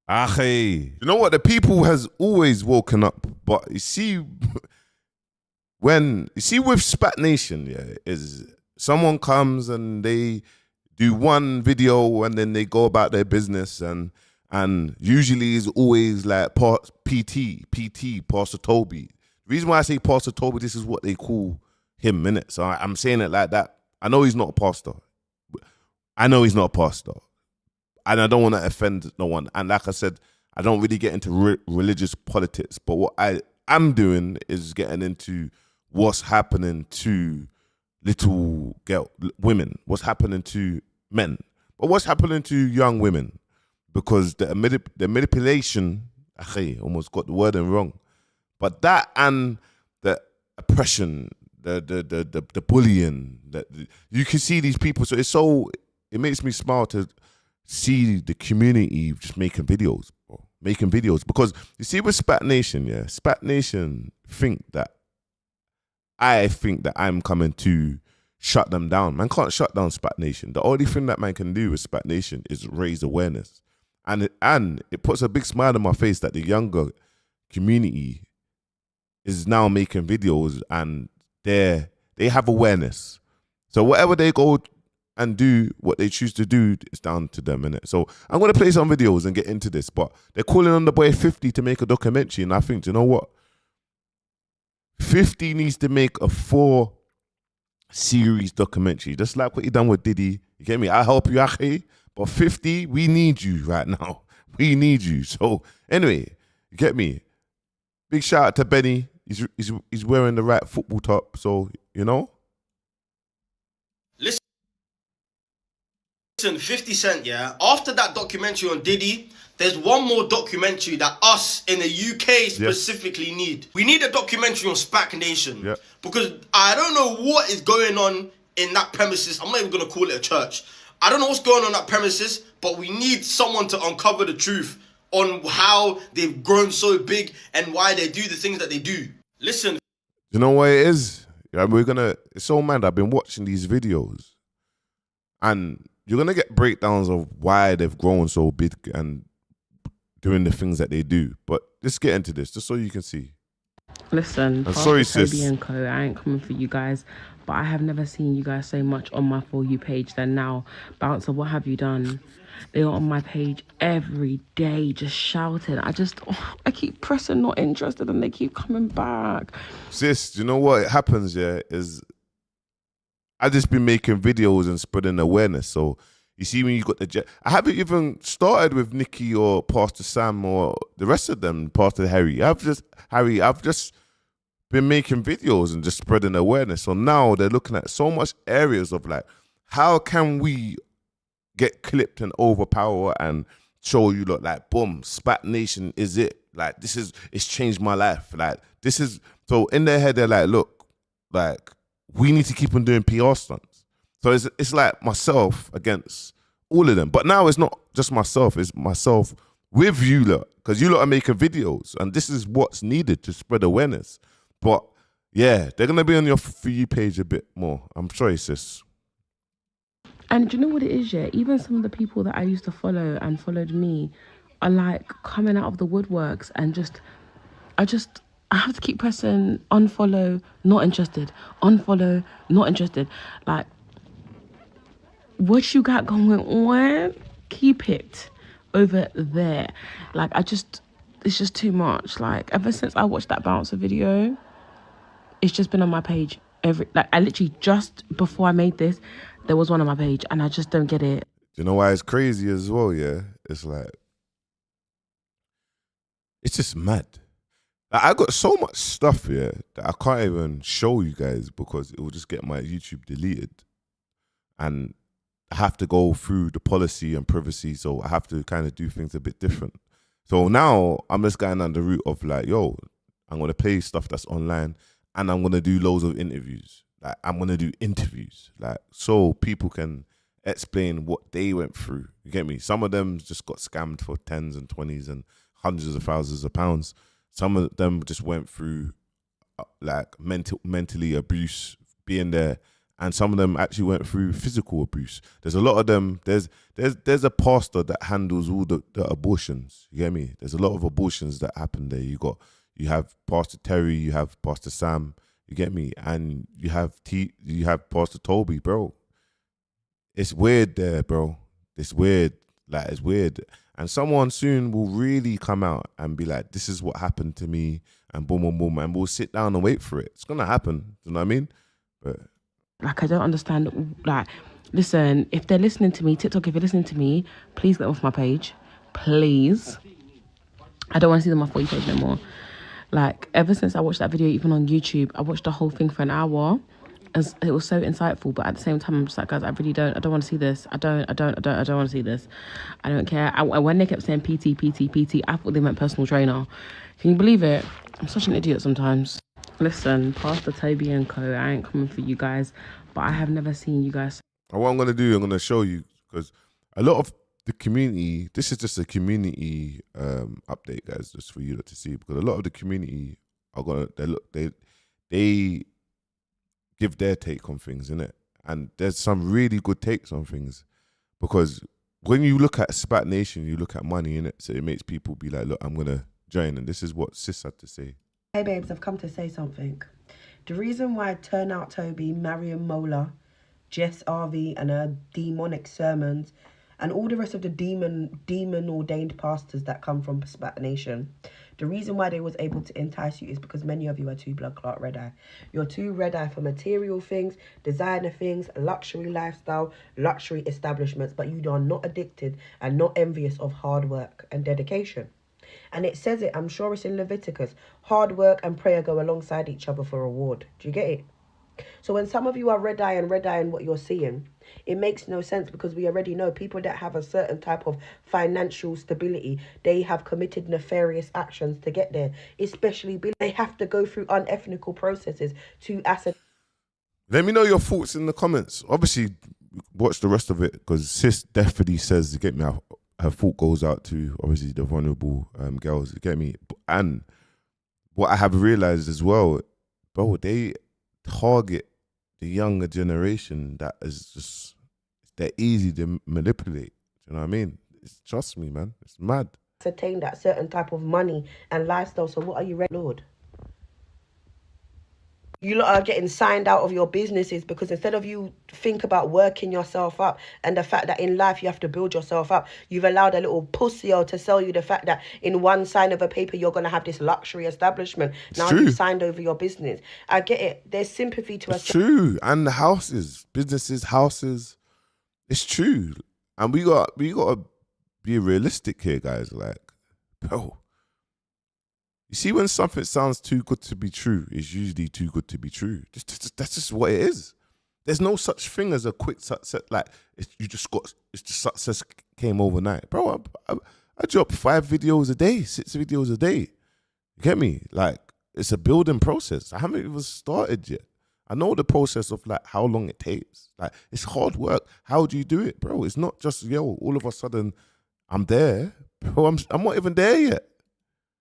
You know what? The people has always woken up, but you see, with Spat Nation, yeah, is someone comes and they do one video and then they go about their business and usually is always like PT, Pastor Toby. The reason why I say Pastor Toby, this is what they call him, innit? So I'm saying it like that. I know he's not a pastor. And I don't want to offend no one. And like I said, I don't really get into religious politics. But what I am doing is getting into what's happening to women, what's happening to men, but what's happening to young women. Because the manipulation, I almost got the wording wrong, but that and the oppression, the bullying, that you can see these people. So it makes me smile to see the community just making videos, bro. Making videos. Because you see with Spat Nation, yeah, Spat Nation I think that I'm coming to shut them down. Man can't shut down Spat Nation. The only thing that man can do with Spat Nation is raise awareness. And it puts a big smile on my face that the younger community is now making videos and they have awareness. So whatever they go and do, what they choose to do, is down to them, innit? So I'm going to play some videos and get into this, but they're calling on the boy 50 to make a documentary, and I think, you know what? 50 needs to make a 4-series documentary, just like what he done with Diddy. You get me? I help you, Achi. But 50, we need you right now. We need you. So anyway, you get me? Big shout out to Benny. He's wearing the right football top, so, you know? Listen, 50 Cent, yeah, after that documentary on Diddy, there's one more documentary that us in the UK specifically need. We need a documentary on Spac Nation. Because I don't know what is going on in that premises. I'm not even going to call it a church. I don't know what's going on that premises, but we need someone to uncover the truth on how they've grown so big and why they do the things that they do. Listen. You know what it is? It's so mad. I've been watching these videos and you're going to get breakdowns of why they've grown so big and doing the things that they do. But let's get into this, just so you can see. Listen, sorry, sis. Toby and Co, I ain't coming for you guys, but I have never seen you guys so much on my For You page than now. Bouncer, what have you done? They are on my page every day, just shouting. I keep pressing not interested and they keep coming back. Sis, you know what happens, yeah, is I just been making videos and spreading awareness. So you see when you got I haven't even started with Nikki or Pastor Sam or the rest of them, Pastor Harry. I've just been making videos and just spreading awareness. So now they're looking at so much areas of like, how can we get clipped and overpower and show you, look, like, boom, Spat Nation is it. Like, it's changed my life. Like, so in their head, they're like, look, like, we need to keep on doing PR stunts. So it's like myself against all of them. But now it's not just myself, it's myself with you lot. Because you lot are making videos and this is what's needed to spread awareness. But yeah, they're going to be on your For You page a bit more. I'm sorry, sis. And do you know what it is, yeah? Even some of the people that I used to follow and followed me are like coming out of the woodworks and I have to keep pressing unfollow, not interested, unfollow, not interested. Like, what you got going on, keep it over there. Like, it's just too much. Like, ever since I watched that Bouncer video, it's just been on my page I literally, just before I made this, there was one on my page and I just don't get it. You know why it's crazy as well, yeah? It's like, it's just mad. Like, I got so much stuff here that I can't even show you guys because it will just get my YouTube deleted. And I have to go through the policy and privacy, so I have to kind of do things a bit different. So now I'm just going down the route of like, yo, I'm going to play stuff that's online and I'm going to do loads of interviews. Like, I'm going to do interviews, like, so people can explain what they went through. You get me? Some of them just got scammed for tens and 20s and hundreds of thousands of pounds. Some of them just went through like mentally abuse, being there and some of them actually went through physical abuse. There's a lot of them. There's a pastor that handles all the abortions. You get me? There's a lot of abortions that happen there. You have Pastor Terry, you have Pastor Sam. You get me? And you have Pastor Toby, bro. It's weird there, bro. It's weird. Like, it's weird. And someone soon will really come out and be like, this is what happened to me, and boom, boom, boom, and we'll sit down and wait for it. It's gonna happen. You know what I mean? But like, I don't understand. Like, listen, if they're listening to me, TikTok, if you're listening to me, please get off my page. Please. I don't want to see them on my For You page no more. Like, ever since I watched that video, even on YouTube, I watched the whole thing for an hour. As it was so insightful, but at the same time, I'm just like, guys, I don't want to see this. I don't want to see this. I don't care. When they kept saying PT, I thought they meant personal trainer. Can you believe it? I'm such an idiot sometimes. Listen, Pastor Toby and co, I ain't coming for you guys, but I have never seen you guys. And what I'm going to do, I'm going to show you, because a lot of the community, this is just a community update, guys, just for you to see, because a lot of the community are going to, they give their take on things, innit? And there's some really good takes on things, because when you look at Spat Nation, you look at money, innit? So it makes people be like, look, I'm going to join. And this is what Sis had to say. Hey babes, I've come to say something. The reason why Turnout Toby, Mariam Mola, Jess RV and her demonic sermons and all the rest of the demon ordained pastors that come from Spat Nation, the reason why they was able to entice you is because many of you are too blood clot red eye. You're too red eye for material things, designer things, luxury lifestyle, luxury establishments, but you are not addicted and not envious of hard work and dedication. And it says it, I'm sure it's in Leviticus, hard work and prayer go alongside each other for reward. Do you get it? So when some of you are red eye and what you're seeing, it makes no sense, because we already know people that have a certain type of financial stability, they have committed nefarious actions to get there, especially they have to go through unethical processes to ascertain. Let me know your thoughts in the comments. Obviously, watch the rest of it, because Sis definitely says, you get me, her thought goes out to, obviously, the vulnerable girls, you get me? And what I have realized as well, bro, they target the younger generation that is just, they're easy to manipulate. You know what I mean? Trust me, man. It's mad. Ascertain that certain type of money and lifestyle. So what are you ready, Lord? You lot are getting signed out of your businesses because instead of you think about working yourself up and the fact that in life you have to build yourself up, you've allowed a little pussy to sell you the fact that in one sign of a paper you're going to have this luxury establishment. Now you've signed over your business. I get it. There's sympathy to us. It's true. And the houses, businesses, houses. It's true. And we got to be realistic here, guys. Like, bro. You see, when something sounds too good to be true, it's usually too good to be true. That's just what it is. There's no such thing as a quick success. Like, it's just success came overnight. Bro, I drop 5 videos a day, 6 videos a day. You get me? Like, it's a building process. I haven't even started yet. I know the process of, like, how long it takes. Like, it's hard work. How do you do it, bro? It's not just, yo, all of a sudden, I'm there. Bro, I'm not even there yet.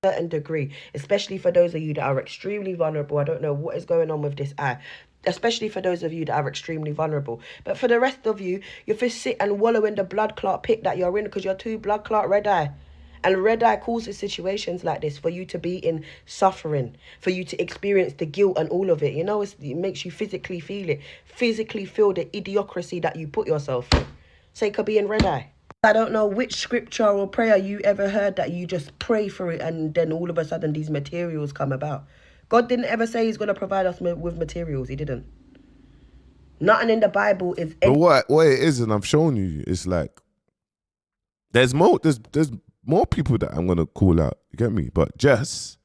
Certain degree, especially for those of you that are extremely vulnerable. I don't know what is going on with this eye, especially for those of you that are extremely vulnerable. But for the rest of you, you just sit and wallow in the blood clot pit that you're in because you're too blood clot red eye. And red eye causes situations like this for you to be in suffering, for you to experience the guilt and all of it. You know, it makes you physically feel it, physically feel the idiocracy that you put yourself in. Sake of being red eye. I don't know which scripture or prayer you ever heard that you just pray for it and then all of a sudden these materials come about. God didn't ever say he's going to provide us with materials. He didn't. Nothing in the Bible is... But what it is, and I've shown you, it's like, there's more people that I'm going to call out. You get me? But Jess,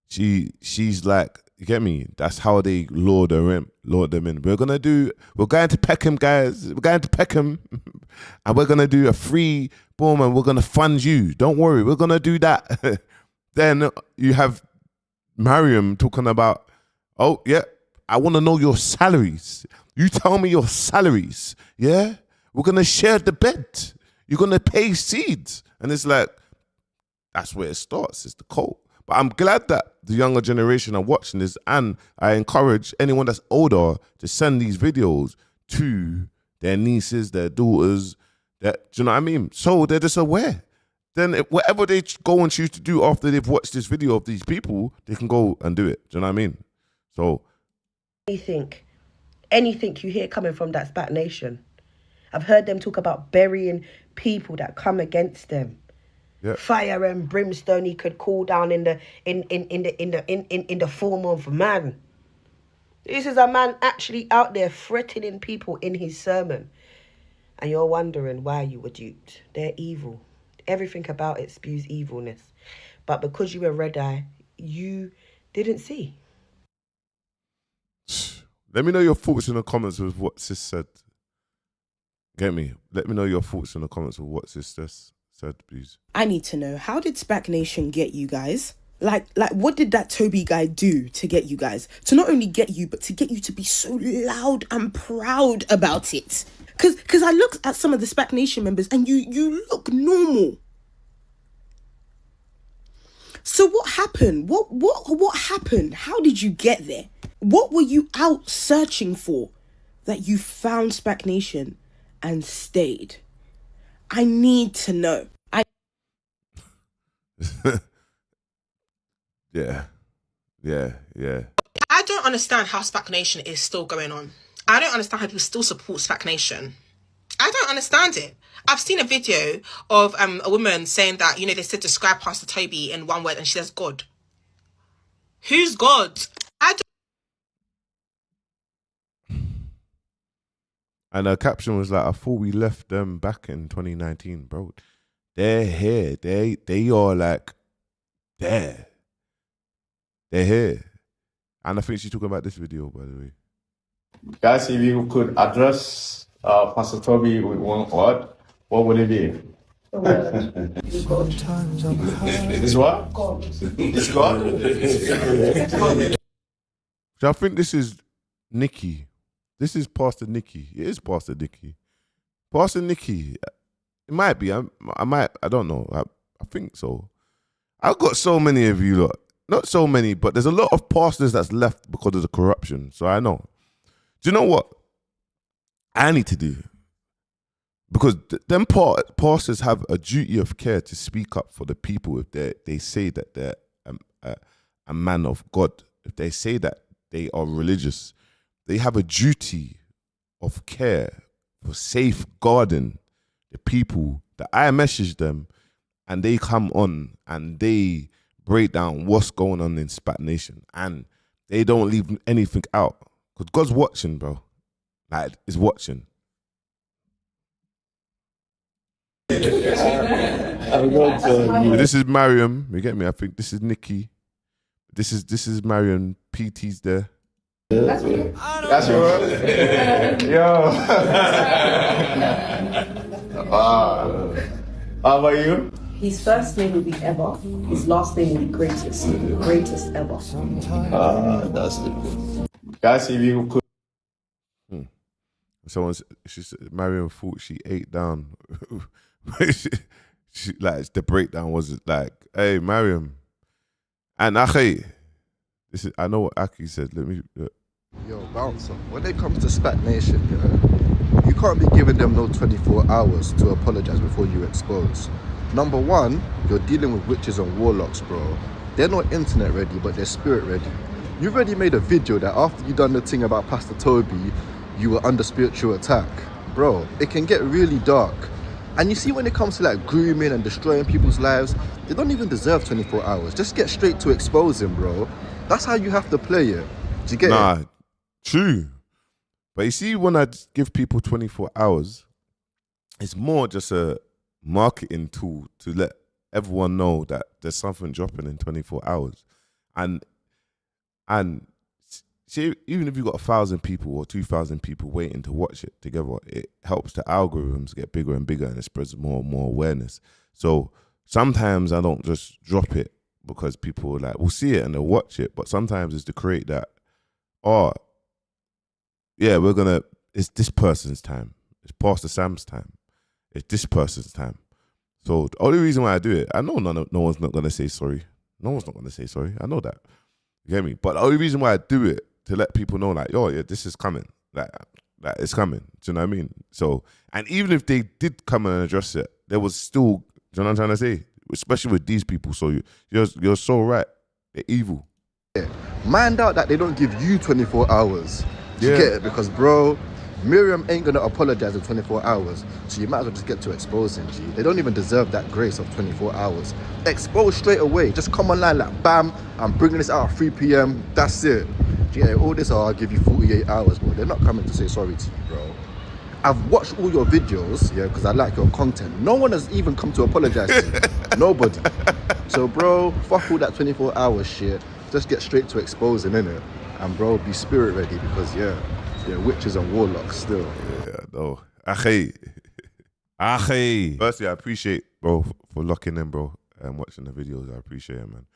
she's like, you get me? That's how they lure them in. We're going to Peckham, guys. We're going to Peckham. And we're going to do a free boom and we're going to fund you. Don't worry. We're going to do that. Then you have Mariam talking about, oh, yeah, I want to know your salaries. You tell me your salaries. Yeah? We're going to share the bed. You're going to pay seeds. And it's like, that's where it starts. It's the cult. But I'm glad that the younger generation are watching this, and I encourage anyone that's older to send these videos to their nieces, their daughters. Do you know what I mean? So they're just aware. Then whatever they go and choose to do after they've watched this video of these people, they can go and do it. Do you know what I mean? So anything you hear coming from that Spat Nation, I've heard them talk about burying people that come against them. Yep. Fire and brimstone he could call down in the form of man. This is a man actually out there threatening people in his sermon. And you're wondering why you were duped. They're evil. Everything about it spews evilness. But because you were red eye, you didn't see. Let me know your thoughts in the comments with what sis said. Get me? Let me know your thoughts in the comments with what sis said, please. I need to know, how did Spac Nation get you guys? Like, what did that Toby guy do to get you guys? To not only get you, but to get you to be so loud and proud about it. Because I looked at some of the Spac Nation members and you look normal. So what happened? What happened? How did you get there? What were you out searching for that you found Spac Nation and stayed? I need to know. Yeah. I don't understand how Spac Nation is still going on. I don't understand how people still support Spac Nation. I don't understand it. I've seen a video of a woman saying that, they said describe Pastor Toby in one word and she says God. Who's God? And her caption was like, I thought we left them back in 2019, bro. They're here. They are like there. They're here. And I think she's talking about this video, by the way. Guys, if you could address Pastor Toby with one word, what would it be? It's what? God. It's God? So I think this is Nikki. This is Pastor Nikki. It is Pastor Nikki. Pastor Nikki. It might be. I don't know. I think so. I've got so many of you lot. Not so many, but there's a lot of pastors that's left because of the corruption. So I know. Do you know what I need to do? Because them pastors have a duty of care to speak up for the people if they say that they're a man of God. If they say that they are religious, they have a duty of care for safeguarding the people that I message them and they come on and they break down what's going on in Spat Nation and they don't leave anything out. Because God's watching, bro. Like, he's watching. This is Mariam. You get me? I think this is Nikki. This is Mariam. PT's there. That's your word? Yo. How about you? His first name will be Ever. His last name will be Greatest. Greatest ever. That's it. Guys, if you could. She said Mariam thought she ate down. she like the breakdown was like, hey Mariam, and Akhi. This is, I know what Aki said. Let me. Yo, bouncer. When it comes to Spat Nation, you can't be giving them no 24 hours to apologize before you expose. Number one, you're dealing with witches and warlocks, bro. They're not internet ready, but they're spirit ready. You've already made a video that after you done the thing about Pastor Toby, you were under spiritual attack. Bro, it can get really dark. And you see when it comes to like grooming and destroying people's lives, they don't even deserve 24 hours. Just get straight to exposing, bro. That's how you have to play it. Do you get it? True. But you see, when I give people 24 hours, it's more just a marketing tool to let everyone know that there's something dropping in 24 hours. And see, even if you've got 1,000 people or 2,000 people waiting to watch it together, it helps the algorithms get bigger and bigger and it spreads more and more awareness. So sometimes I don't just drop it because people like will see it and they'll watch it, but sometimes it's to create that, it's this person's time. It's Pastor Sam's time. It's this person's time. So the only reason why I do it, I know no one's not going to say sorry. No one's not gonna say sorry. I know that. You get me? But the only reason why I do it to let people know, like, yo, yeah, this is coming. Like it's coming. Do you know what I mean? So, and even if they did come and address it, there was still. Do you know what I'm trying to say? Especially with these people. So you're so right. They're evil. Yeah. Mind out that they don't give you 24 hours. Do you Yeah. get it? Because, bro, Miriam ain't gonna apologize in 24 hours. So you might as well just get to exposing, G. They don't even deserve that grace of 24 hours. Expose straight away. Just come online like, bam, I'm bringing this out at 3 p.m. That's it. Do you get it? All this, I'll give you 48 hours, bro. They're not coming to say sorry to you, bro. I've watched all your videos, yeah, because I like your content. No one has even come to apologize to you. Nobody. So, bro, fuck all that 24 hour shit. Just get straight to exposing, innit? And, bro, be spirit ready because, yeah, witches and warlocks still. Yeah, no. Ache. Firstly, I appreciate, bro, for locking in, bro, and watching the videos. I appreciate it, man.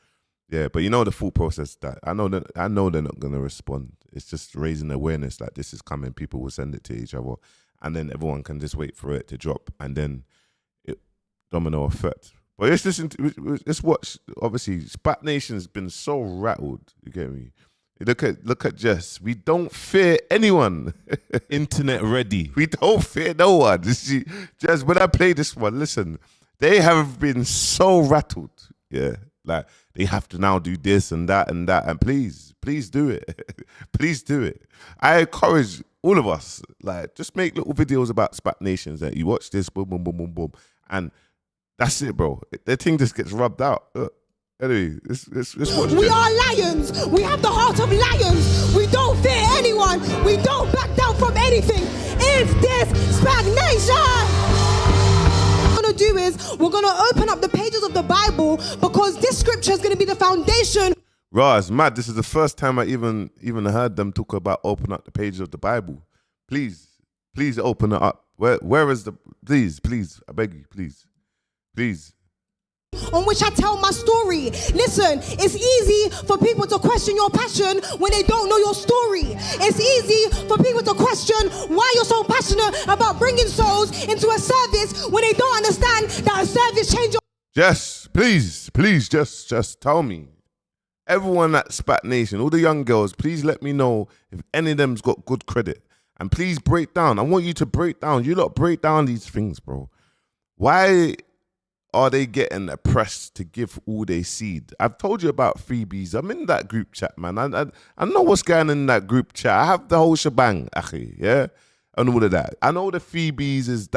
Yeah, but you know the full process that I know they're not gonna respond. It's just raising awareness like this is coming. People will send it to each other, and then everyone can just wait for it to drop, and then it domino effect. But let's watch. Obviously, Spat Nation's been so rattled. You get me? Look at Jess. We don't fear anyone. Internet ready. We don't fear no one. Jess, when I play this one, listen, they have been so rattled. Yeah, like they have to now do this and that and that. And please do it. Please do it. I encourage all of us, like, just make little videos about Spat Nations that you watch this, boom, boom, boom, boom, boom, and that's it, bro. The thing just gets rubbed out. Anyway, let's watch We this. are lions. We have the heart of lions. We don't fear anyone. We don't back down from anything. Is this stagnation? What we're gonna do is we're gonna open up the pages of the Bible because this scripture is gonna be the foundation. It's mad. This is the first time I even heard them talk about open up the pages of the Bible. Please open it up. Where is the please, I beg you, please. On which I tell my story. Listen, it's easy for people to question your passion when they don't know your story. It's easy for people to question why you're so passionate about bringing souls into a service when they don't understand that a service changes. Just please, just tell me. Everyone at Spat Nation, all the young girls, please let me know if any of them's got good credit. And please break down. I want you to break down. You lot break down these things, bro. Why are they getting oppressed to give all they seed? I've told you about freebies. I'm in that group chat, man. I know what's going on in that group chat. I have the whole shebang, akhi, yeah? And all of that. I know the freebies is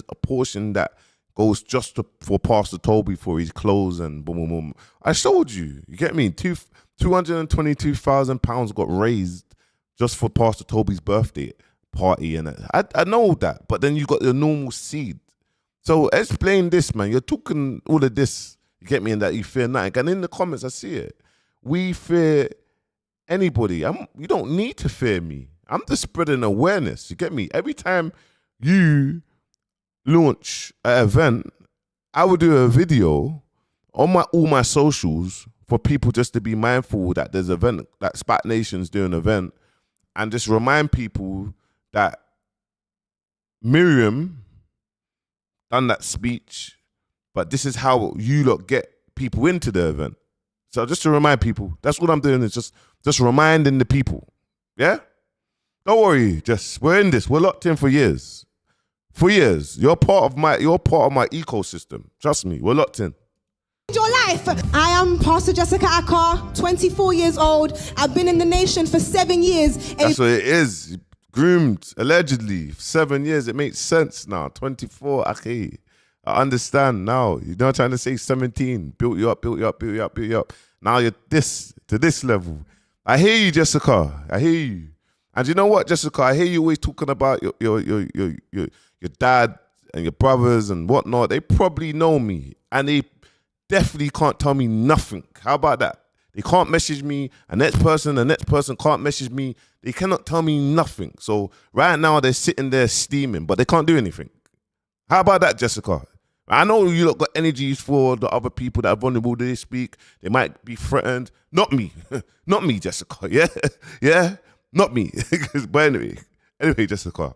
a portion that goes just for Pastor Toby for his clothes and boom, boom, boom. I showed you. You get me? £222,000 got raised just for Pastor Toby's birthday party. And I know that. But then you got the normal seed. So explain this, man. You're talking all of this, you get me, and that you fear nothing. And in the comments, I see it. We fear anybody. You don't need to fear me. I'm just spreading awareness, you get me? Every time you launch an event, I will do a video on all my socials for people just to be mindful that there's an event, that Spat Nation's doing an event, and just remind people that Miriam done that speech, but this is how you lot get people into the event. So just to remind people, that's what I'm doing, is just reminding the people. Yeah? Don't worry, we're in this. We're locked in for years. For years. You're part of my ecosystem. Trust me, we're locked in. Your life. I am Pastor Jessica Akar, 24 years old. I've been in the nation for 7 years. That's what it is. Groomed, allegedly, 7 years. It makes sense now. 24, okay. I understand now. You're not trying to say 17. Built you up. Now you're to this level. I hear you, Jessica. I hear you. And you know what, Jessica? I hear you always talking about your dad and your brothers and whatnot. They probably know me, and they definitely can't tell me nothing. How about that? They can't message me. The next person can't message me. They cannot tell me nothing. So right now they're sitting there steaming, but they can't do anything. How about that, Jessica? I know you lot got energies for the other people that are vulnerable. They speak. They might be threatened. Not me. Not me, Jessica. Yeah? Yeah? Not me. But anyway, Jessica.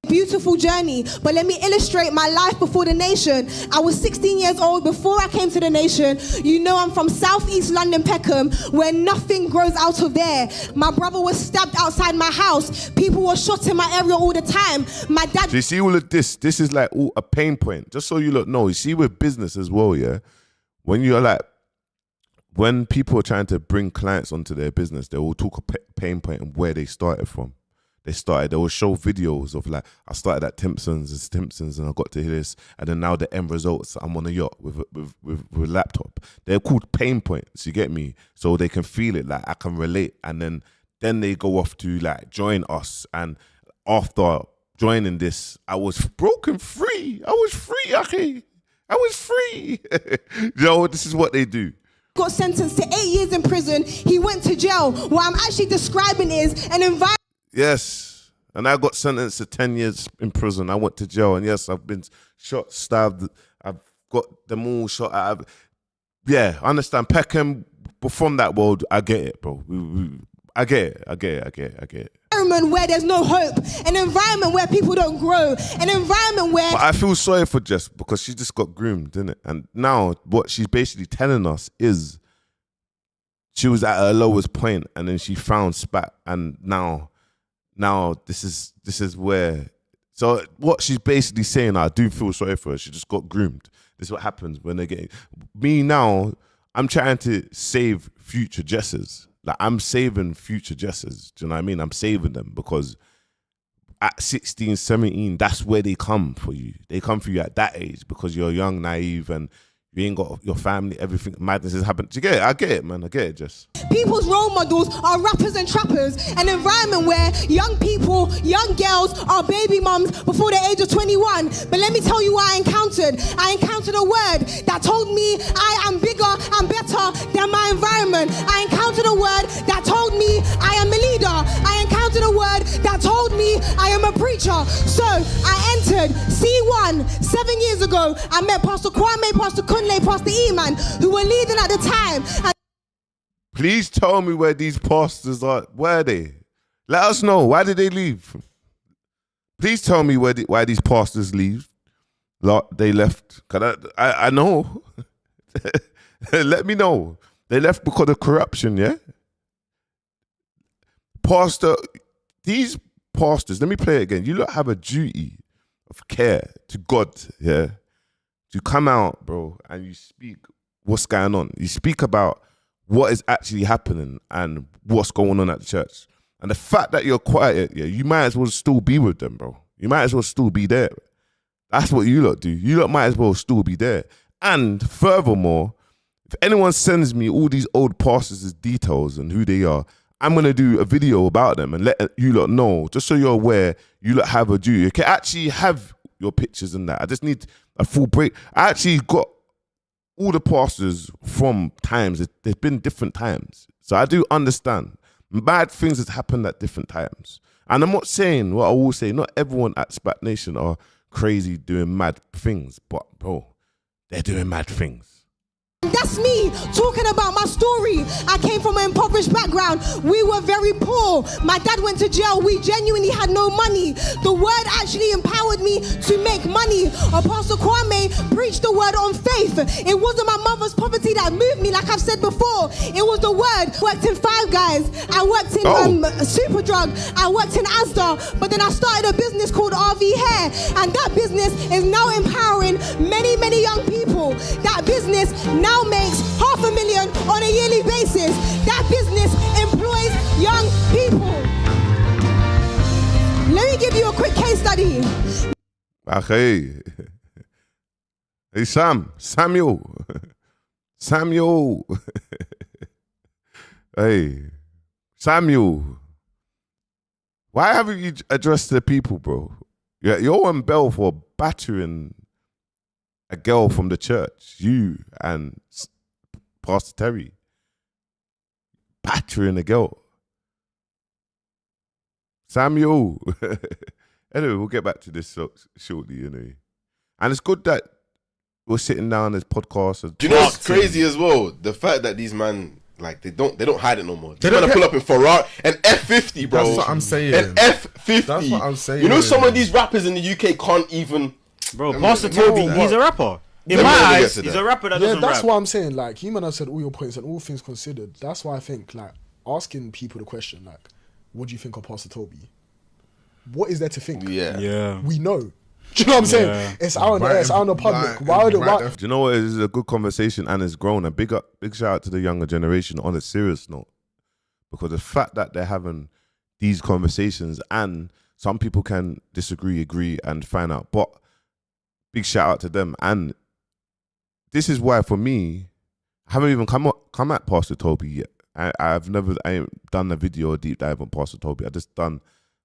Beautiful journey, but let me illustrate my life before the nation. I was 16 years old before I came to the nation. You know I'm from Southeast London, Peckham, where nothing grows out of there. My brother was stabbed outside my house. People were shot in my area all the time. My dad... So you see all of this? This is like all a pain point. Just so you lot know, you see with business as well, yeah? When you're like, when people are trying to bring clients onto their business, they will talk a pain point and where they started from. They will show videos of like, I started at Timpsons and I got to this, and then now the end results, I'm on a yacht with a laptop. They're called pain points, you get me? So they can feel it, like I can relate, and then they go off to like join us, and after joining this, I was broken free. I was free, okay? I was free. Yo, this is what they do. Got sentenced to 8 years in prison. He went to jail. What I'm actually describing is an environment. Yes, and I got sentenced to 10 years in prison. I went to jail, and yes, I've been shot, stabbed. I've got them all shot. I understand. Peckham, but from that world, I get it, bro. I get it. Environment where there's no hope, an environment where people don't grow, an environment where... But I feel sorry for Jess because she just got groomed, didn't it? And now what she's basically telling us is she was at her lowest point, and then she found Spat, and now this is where. So what she's basically saying, I do feel sorry for her. She just got groomed. This is what happens when they're getting me now. I'm trying to save future Jesses. Like I'm saving future Jesses. Do you know what I mean? I'm saving them because at 16, 17, that's where they come for you. They come for you at that age because you're young, naive, and you ain't got your family, everything, madness has happened. Do you get it? I get it, man. I get it, Jess. People's role models are rappers and trappers. An environment where young people, young girls are baby mums before the age of 21. But let me tell you what I encountered. I encountered a word that told me I am bigger and better than my environment. I encountered a word that told me I am a leader. I encountered a word that told me I am a preacher. So I entered C1 7 years ago. I met Pastor Kwame, Pastor Pastor E-Man, who were leading at the time. And please tell me where these pastors are. Where are they? Let us know. Why did they leave? Please tell me why these pastors leave. They left. I know. Let me know. They left because of corruption, yeah? These pastors, let me play it again. You lot have a duty of care to God, yeah? To come out, bro, and you speak what's going on. You speak about what is actually happening and what's going on at the church. And the fact that you're quiet, yeah, you might as well still be with them, bro. You might as well still be there. That's what you lot do. You lot might as well still be there. And furthermore, if anyone sends me all these old pastors' details and who they are, I'm going to do a video about them and let you lot know, just so you're aware, you lot have a duty. You can actually have your pictures and that. I just need a full break. I actually got all the pastors from times. There's been different times. So I do understand. Bad things has happened at different times. And I'm not saying, what I will say, not everyone at Spat Nation are crazy doing mad things. But, bro, they're doing mad things. That's me talking about my story. I came from an impoverished background. We were very poor. My dad went to jail. We genuinely had no money. The word actually empowered me to make money. Apostle Kwame preached the word on faith. It wasn't my mother's poverty that moved me, like I've said before. It was the word. I worked in Five Guys. I worked in Superdrug. I worked in Asda. But then I started a business called RV Hair. And that business is now empowering many, many young people. That business now makes $500,000 on a yearly basis. That business employs young people. Let me give you a quick case study. Okay. Hey, Samuel. Hey, Samuel. Why haven't you addressed the people, bro? You're on bail for battering a girl from the church, you and Pastor Terry, battering a girl. Samuel. Anyway, we'll get back to this shortly, anyway. And it's good that we're sitting down as podcasts. Do you know what's crazy as well? The fact that these man Like they don't hide it no more. They're gonna pull up in Ferrari, an F50, bro. That's what I'm saying. An F50. That's what I'm saying. You know, some of these rappers in the UK can't even. Bro, Pastor Toby, he's a rapper. In my eyes, he's a rapper that doesn't rap. That's what I'm saying. Like, you man have said all your points and all things considered. That's why I think, like, asking people the question, like, what do you think of Pastor Toby? What is there to think? Yeah. We know. Do you know what I'm saying? It's out in the air, it's out in the public. Do you know what? This is a good conversation and it's grown. A big shout out to the younger generation on a serious note. Because the fact that they're having these conversations and some people can disagree, agree, and find out. But big shout out to them. And this is why, for me, I haven't even come at Pastor Toby yet. I ain't done a video or deep dive on Pastor Toby. I just done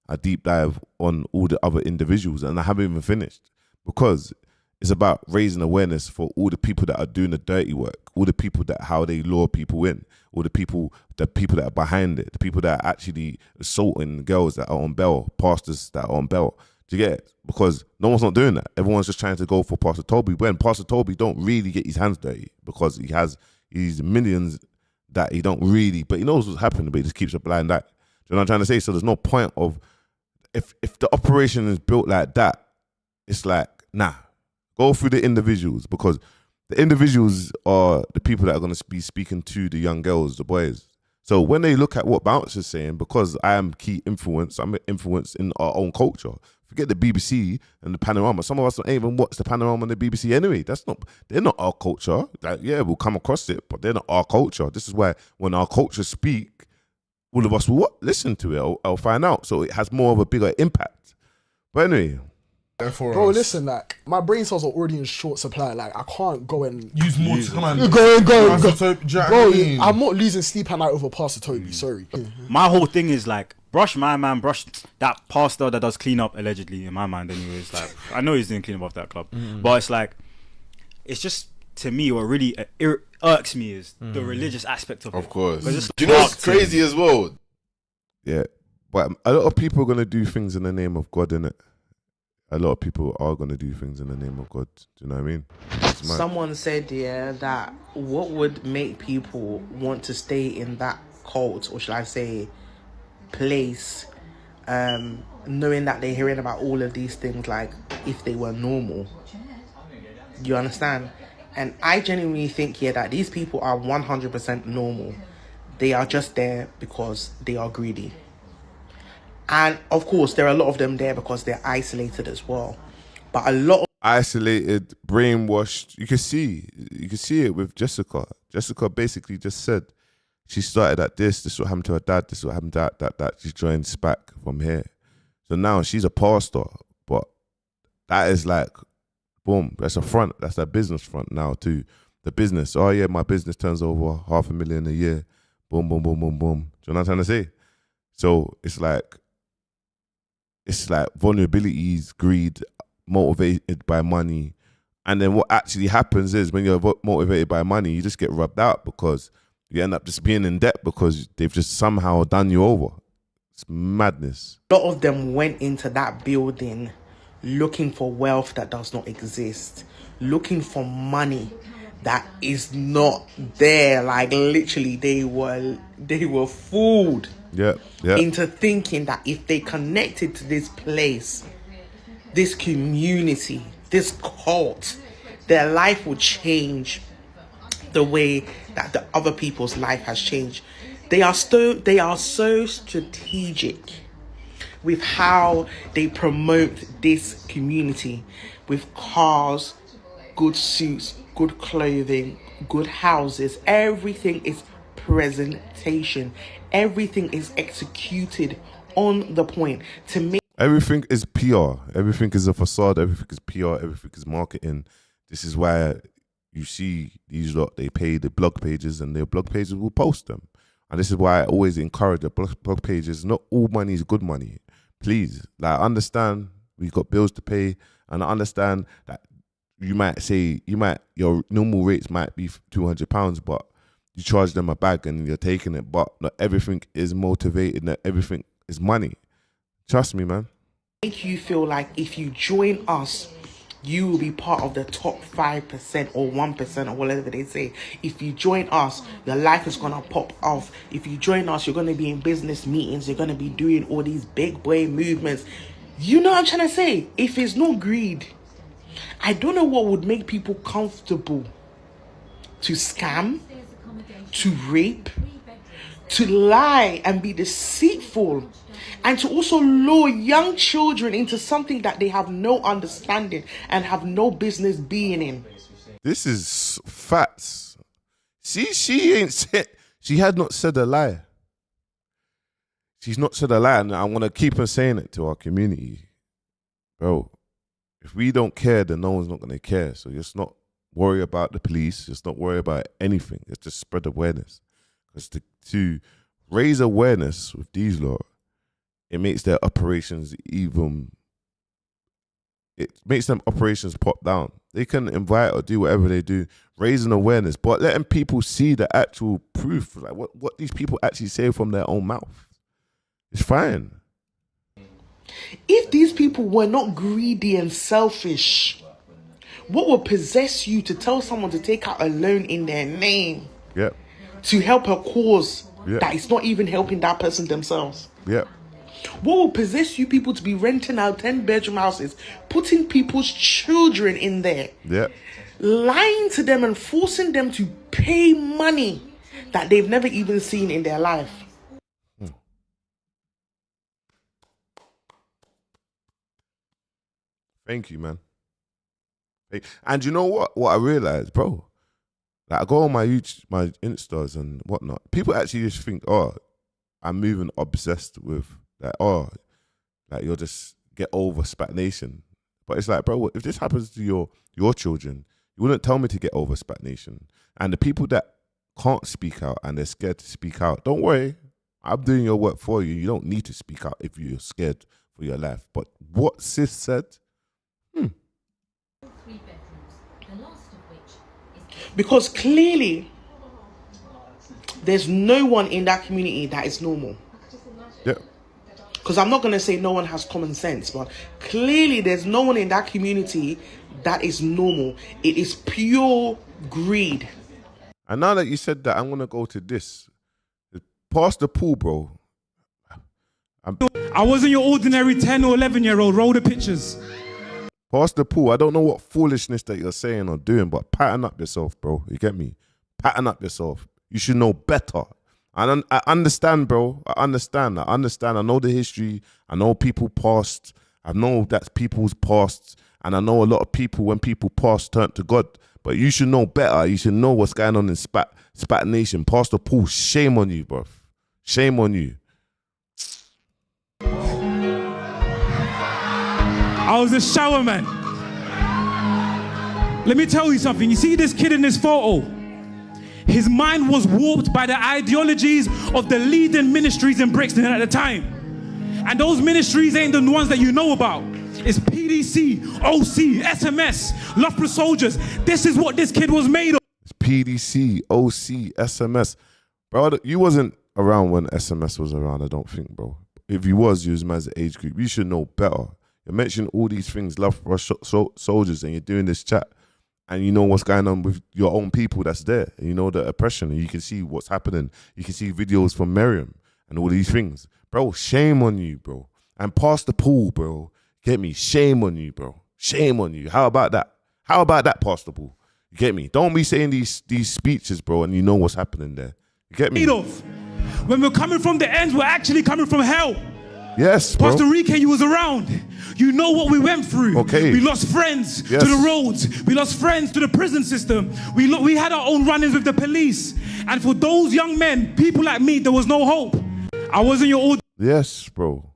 a deep dive on all the other individuals, and I haven't even finished because it's about raising awareness for all the people that are doing the dirty work, all the people that how they lure people in, all the people that are behind it, the people that are actually assaulting girls that are on bail, pastors that are on bail. Do you get it? Because no one's not doing that. Everyone's just trying to go for Pastor Toby when Pastor Toby don't really get his hands dirty because he's millions that he don't really, but he knows what's happening, but he just keeps a blind eye. Do you know what I'm trying to say? So there's no point of, if the operation is built like that, it's like, nah, go through the individuals because the individuals are the people that are going to be speaking to the young girls, the boys. So when they look at what Bounce is saying, because I am key influence, I'm an influence in our own culture. Forget the BBC and the Panorama. Some of us don't even watch the Panorama and the BBC anyway. They're not our culture. Like, yeah, we'll come across it, but they're not our culture. This is why when our culture speak, all of us will listen to it or find out. So it has more of a bigger impact. But anyway. Bro, listen, like, my brain cells are already in short supply. Like, I can't go and use more to come on. Go. Bro, I'm not losing sleep at night over Pastor Toby. Sorry. My whole thing is like, brush that pastor that does clean up allegedly in my mind. Anyways, like, I know he's doing clean up off that club, but it's like, it's just to me what really irks me is the religious aspect of it. Of course. Do you know what's crazy as well? Yeah, but a lot of people are gonna do things in the name of God, innit? A lot of people are going to do things in the name of God. Do you know what I mean? Someone said, that what would make people want to stay in that cult, or should I say, place, knowing that they're hearing about all of these things, like, if they were normal. You understand? And I genuinely think, that these people are 100% normal. They are just there because they are greedy. And of course, there are a lot of them there because they're isolated as well. But a lot of isolated, brainwashed. You can see it with Jessica. Jessica basically just said she started at this is what happened to her dad, this is what happened to that. She joined Spac from here. So now she's a pastor, but that is like, boom, that's a front. That's a business front now to the business. Oh yeah, my business turns over $500,000 a year. Boom, boom, boom, boom, boom. Do you know what I'm trying to say? So it's like vulnerabilities, greed, motivated by money. And then what actually happens is when you're motivated by money, you just get rubbed out because you end up just being in debt because they've just somehow done you over. It's madness. A lot of them went into that building looking for wealth that does not exist, looking for money that is not there. Like, literally, they were fooled. Yeah. Into thinking that if they connected to this place, this community, this cult, their life would change the way that the other people's life has changed. They are so strategic with how they promote this community, with cars, good suits, good clothing, good houses. Everything is presentation. Everything is executed on the point to make. Everything is PR. Everything is a facade. Everything is PR. Everything is marketing. This is why you see these lot, they pay the blog pages and their blog pages will post them. And this is why I always encourage the blog pages. Not all money is good money. Please, like, understand we've got bills to pay, and I understand that you might say your normal rates might be £200, but you charge them a bag and you're taking it, but not everything is motivated, not everything is money. Trust me, man. Make you feel like if you join us, you will be part of the top 5% or 1% or whatever they say. If you join us, your life is gonna pop off. If you join us, you're gonna be in business meetings, you're gonna be doing all these big boy movements. You know what I'm trying to say? If it's no greed, I don't know what would make people comfortable to scam, to rape, to lie and be deceitful, and to also lure young children into something that they have no understanding and have no business being in. This is facts. See, she had not said a lie. She's not said a lie, and I'm gonna keep on saying it to our community, bro. If we don't care, then no one's not gonna care. So just not worry about the police. Just not worry about anything. It's just spread awareness. Because to raise awareness with these law, it makes their operations it makes them operations pop down. They can invite or do whatever they do, raising awareness, but letting people see the actual proof, like what these people actually say from their own mouth. It's fine. If these people were not greedy and selfish, what would possess you to tell someone to take out a loan in their name? Yep. To help a cause Yep. that is not even helping that person themselves? Yep. What will possess you people to be renting out 10-bedroom houses, putting people's children in there, Yep. lying to them and forcing them to pay money that they've never even seen in their life? Thank you, man. And you know what? What I realized, bro, like I go on my Instas and whatnot. People actually just think, oh, I'm moving obsessed with like, oh, like you'll just get over Spat Nation. But it's like, bro, if this happens to your children, you wouldn't tell me to get over Spat Nation. And the people that can't speak out and they're scared to speak out, don't worry. I'm doing your work for you. You don't need to speak out if you're scared for your life. But what sis said, because clearly there's no one in that community that is normal. Yeah. Because I'm not going to say no one has common sense, but clearly there's no one in that community that is normal. It is pure greed. And now that you said that, I'm going to go to this. Past the pool, bro. I wasn't your ordinary 10 or 11-year-old. Roll the pictures. Past the pool. I don't know what foolishness that you're saying or doing, but pattern up yourself, bro. You get me? Pattern up yourself. You should know better. And I understand, bro. I understand. I know the history. I know people past. I know that's people's past. And I know a lot of people, when people pass, turn to God. But you should know better. You should know what's going on in Spat Nation. Past the pool. Shame on you, bro. Shame on you. I was a shower man. Let me tell you something. You see this kid in this photo? His mind was warped by the ideologies of the leading ministries in Brixton at the time. And those ministries ain't the ones that you know about. It's PDC, OC, SMS, Love for Soldiers. This is what this kid was made of. It's PDC, OC, SMS. Bro, you wasn't around when SMS was around, I don't think, bro. If you was man's age group, you should know better. You're mentioning all these things, Love for Soldiers, and you're doing this chat, and you know what's going on with your own people that's there. And you know the oppression, and you can see what's happening. You can see videos from Miriam and all these things. Bro, shame on you, bro. And past the pool, bro. Get me? Shame on you, bro. Shame on you. How about that? How about that, past the pool? You get me? Don't be saying these speeches, bro, and you know what's happening there. You get me? When we're coming from the ends, we're actually coming from hell. Yes, bro. Pastor Rike, you was around. You know what we went through. Okay. We lost friends Yes. to the roads. We lost friends to the prison system. We had our own run-ins with the police. And for those young men, people like me, there was no hope. I wasn't your old. Yes, bro.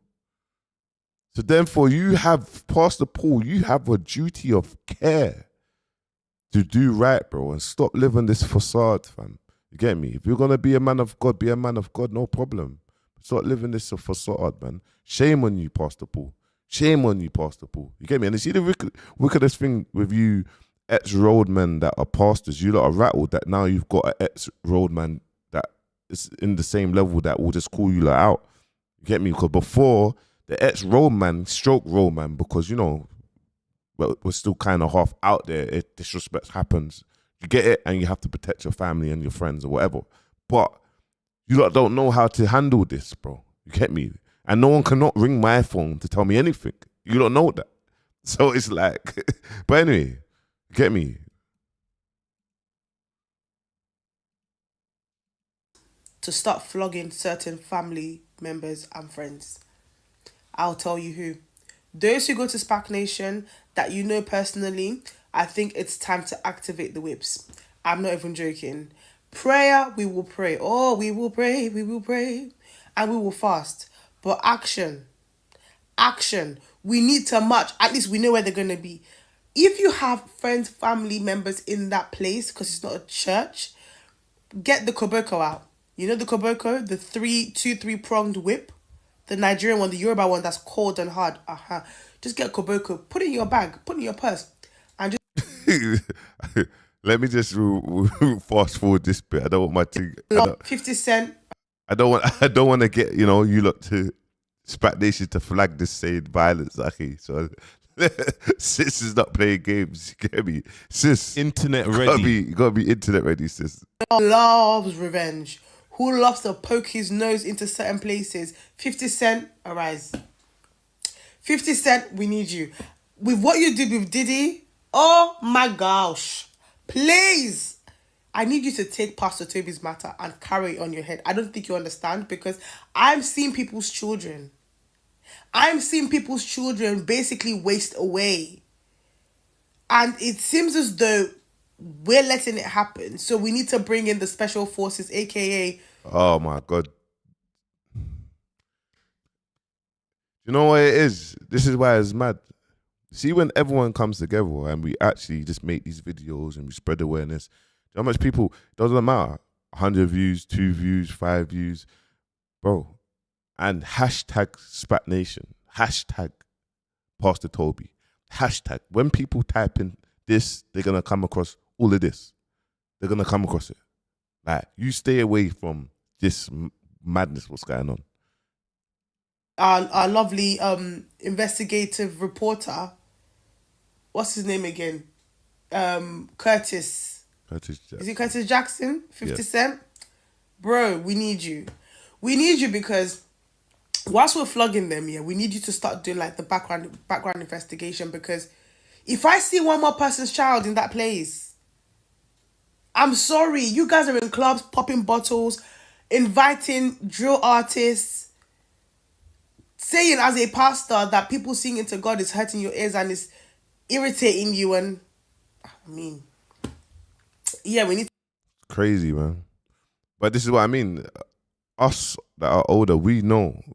So therefore, you have, past the pool, you have a duty of care to do right, bro, and stop living this facade, fam. You get me? If you're going to be a man of God, be a man of God, no problem. Start living this facade, man. Shame on you, Pastor Paul. Shame on you, Pastor Paul. You get me? And you see the wickedest thing with you ex-roadmen that are pastors, you lot are rattled that now you've got an ex-roadman that is in the same level that will just call you lot out. You get me? Because before, the ex-roadman, stroke roadman, because, you know, but we're still kind of half out there. If disrespect happens, you get it, and you have to protect your family and your friends or whatever. But you lot don't know how to handle this, bro. You get me? And no one cannot ring my phone to tell me anything. You don't know that. So it's like, but anyway, you get me? To start flogging certain family members and friends. I'll tell you who. Those who go to Spac Nation that you know personally, I think it's time to activate the whips. I'm not even joking. Prayer, we will pray. Oh, we will pray, and we will fast. But action. We need to march. At least we know where they're going to be. If you have friends, family members in that place, because it's not a church, get the koboko out. You know the koboko? The three-pronged whip? The Nigerian one, the Yoruba one that's cold and hard. Just get koboko. Put it in your bag. Put it in your purse. And just... Let me just fast forward this bit. I don't want my thing... 50 Cent. I don't want to get, you lot to Spat Nation to flag this saying violence, okay? So... sis is not playing games, you get me? Sis, internet ready. You gotta be internet ready, sis. Loves revenge. Who loves to poke his nose into certain places? 50 Cent, arise. 50 Cent, we need you. With what you did with Diddy, oh my gosh. Please. I need you to take Pastor Toby's matter and carry it on your head. I don't think you understand, because I'm seeing people's children. I'm seeing people's children basically waste away. And it seems as though we're letting it happen. So we need to bring in the special forces, aka... Oh my God. You know what it is? This is why it's mad. See, when everyone comes together and we actually just make these videos and we spread awareness, you know how much people, doesn't matter, 100 views, 2 views, 5 views, bro. And hashtag Spat Nation, hashtag Pastor Toby, hashtag. When people type in this, they're going to come across all of this. They're going to come across it. Like, you stay away from this madness, what's going on. Our lovely investigative reporter, what's his name again? Curtis. Is it Curtis Jackson? 50 Cent? Bro, we need you. We need you because whilst we're flogging them, we need you to start doing like the background investigation, because if I see one more person's child in that place, I'm sorry, you guys are in clubs popping bottles, inviting drill artists, saying as a pastor that people singing to God is hurting your ears and is irritating you. And I mean, we need crazy, man. But this is what I mean. Us that are older, we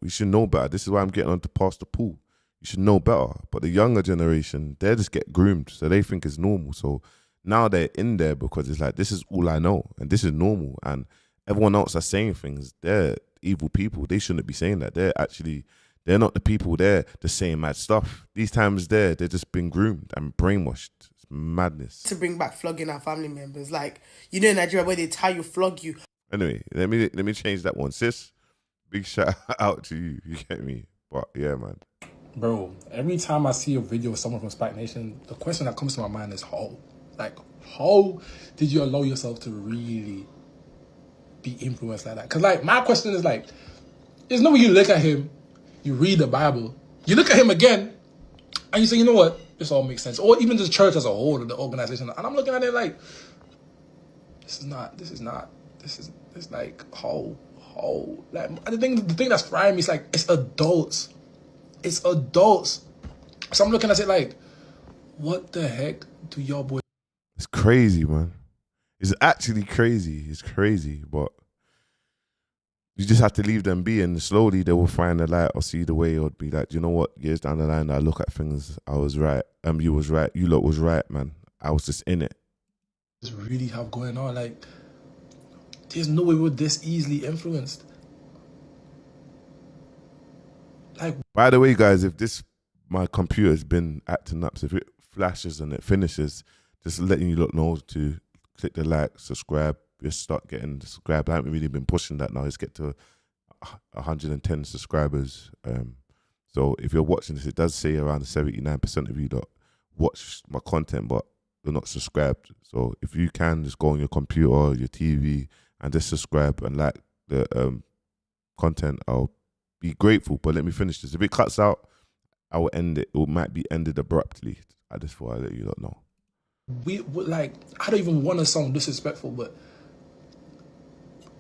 should know better. This is why I'm getting on to Pastor Paul. You should know better. But the younger generation, they just get groomed, so they think it's normal. So now they're in there because it's like, this is all I know and this is normal. And everyone else are saying things. They're evil people. They shouldn't be saying that. They're not the people there to saying mad stuff. These times they're just been groomed and brainwashed. It's madness. To bring back flogging our family members. Like, you know in Nigeria where they tie you, flog you. Anyway, let me change that one. Sis, big shout out to you. You get me? But yeah, man. Bro, every time I see a video of someone from Spac Nation, the question that comes to my mind is how? Like, how did you allow yourself to really be influenced like that? Because, like, my question is, like, there's no way you look at him, you read the Bible, you look at him again, and you say, you know what? This all makes sense. Or even the church as a whole, or the organization. And I'm looking at it like, this is like, how? Like, the thing that's frying me is, like, it's adults. It's adults. So I'm looking at it like, what the heck do y'all boys... It's crazy, man. It's actually crazy. It's crazy, but you just have to leave them be, and slowly they will find the light or see the way, or be like, you know what, years down the line, I look at things, I was right, you was right, you lot was right, man. I was just in it. Really have going on, like, there's no way we're this easily influenced. Like, by the way, guys, if my computer's been acting up, so if it flashes and it finishes, just letting you lot know to click the like, subscribe, just start getting subscribed. I haven't really been pushing that now. Let's get to 110 subscribers. So if you're watching this, it does say around 79% of you lot watch my content, but you're not subscribed. So if you can, just go on your computer or your TV and just subscribe and like the content. I'll be grateful. But let me finish this. If it cuts out, I will end it. It might be ended abruptly. I just thought I'd let you lot know. We like, I don't even want to sound disrespectful, but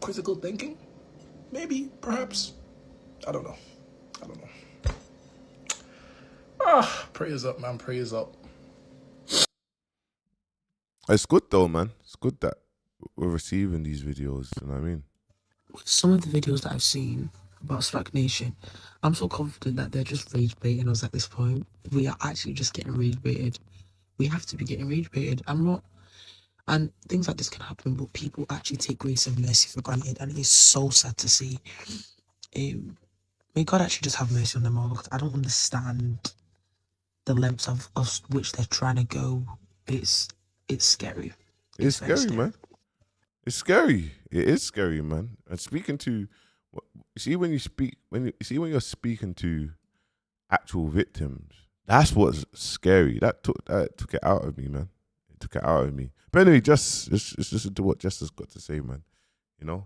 critical thinking, maybe, perhaps, I don't know. Prayers up, man. Prayers up. It's good though, man. It's good that we're receiving these videos. You know what I mean? Some of the videos that I've seen about Spac Nation, I'm so confident that they're just rage baiting us at this point. We are actually just getting rage baited. We have to be getting rage baited. And things like this can happen, but people actually take grace and mercy for granted, and it is so sad to see. May God actually just have mercy on them all, because I don't understand the lengths of which they're trying to go. It's scary. It's scary, man. It's scary. It is scary, man. And speaking to, when you're speaking to actual victims, that's what's scary. That took it out of me, man. It took it out of me. But anyway, just listen to what Jess has got to say, man. You know?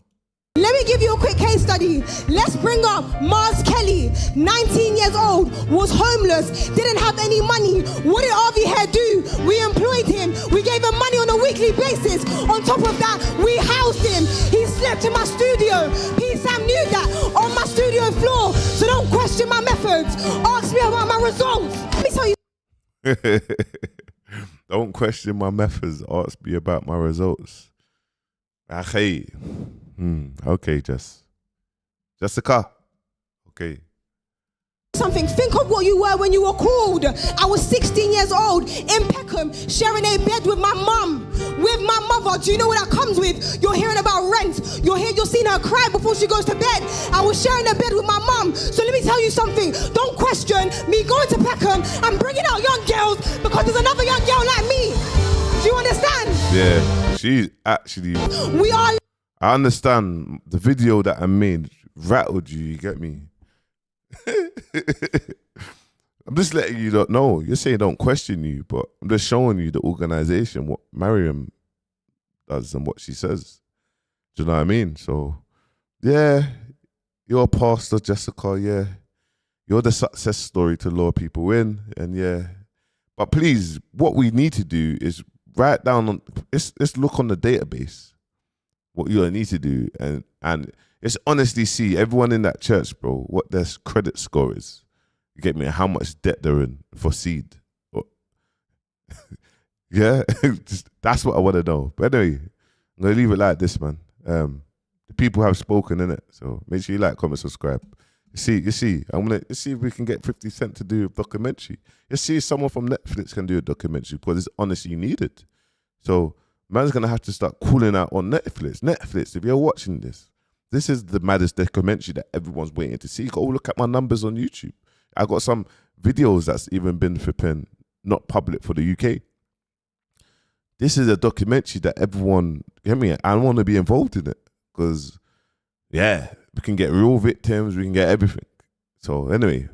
Let me give you a quick case study. Let's bring up Mars Kelly, 19 years old, was homeless, didn't have any money. What did RV Hair do? We employed him. We gave him money on a weekly basis. On top of that, we housed him. He slept in my studio. Sam knew that on my studio floor. So don't question my methods. Ask me about my results. Let me tell you. Don't question my methods. Ask me about my results. Okay. Okay, Jessica. Okay. Something. Think of what you were when you were called. I was 16 years old in Peckham, sharing a bed with my mum, with my mother. Do you know what that comes with? You're hearing about rent. You're seeing her cry before she goes to bed. I was sharing a bed with my mum. So let me tell you something. Don't question me going to Peckham and bringing out young girls because there's another young girl like me. Do you understand? Yeah, she's actually. I understand the video that I made rattled you. You get me? I'm just letting you not know. You're saying don't question you, but I'm just showing you the organization, what Mariam does and what she says. Do you know what I mean? So, yeah, you're a pastor, Jessica. Yeah, you're the success story to lure people in, and yeah. But please, what we need to do is write down on. Let's look on the database. What you need to do, and it's honestly see everyone in that church, bro, what their credit score is. You get me? How much debt they're in for seed. Yeah, that's what I want to know. But anyway, I'm gonna leave it like this, man. The people have spoken, innit? So make sure you like, comment, subscribe. You see, let's see if we can get 50 Cent to do a documentary. Let's see if someone from Netflix can do a documentary because it's honestly needed. So man's gonna have to start calling out on Netflix. Netflix, if you're watching this, this is the maddest documentary that everyone's waiting to see. Go look at my numbers on YouTube. I got some videos that's even been flipping not public for the UK. This is a documentary that everyone, get me? I want to be involved in it because, yeah, we can get real victims, we can get everything. So anyway,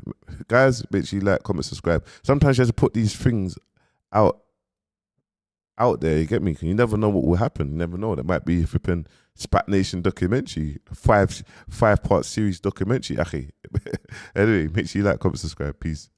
guys, make sure you like, comment, subscribe. Sometimes you have to put these things out there, you get me? You never know what will happen. You never know. There might be a flipping Spat Nation documentary, five-part series documentary. Anyway, make sure you like, comment, subscribe. Peace.